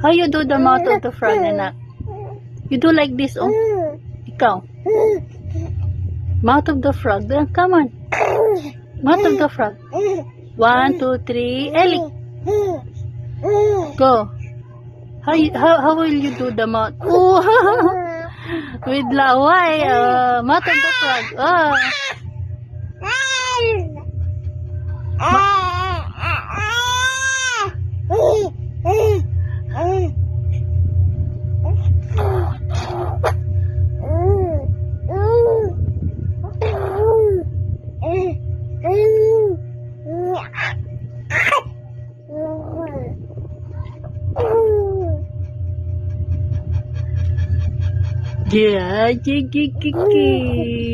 How you do the mouth of the frog, anak? You do like this, oh. Ikaw. Mouth of the frog. Then, come on. Mouth of the frog. 1, 2, 3. Ellie. Go. How will you do the mouth? Oh, with laway. Mouth of the frog. Oh. Yeah,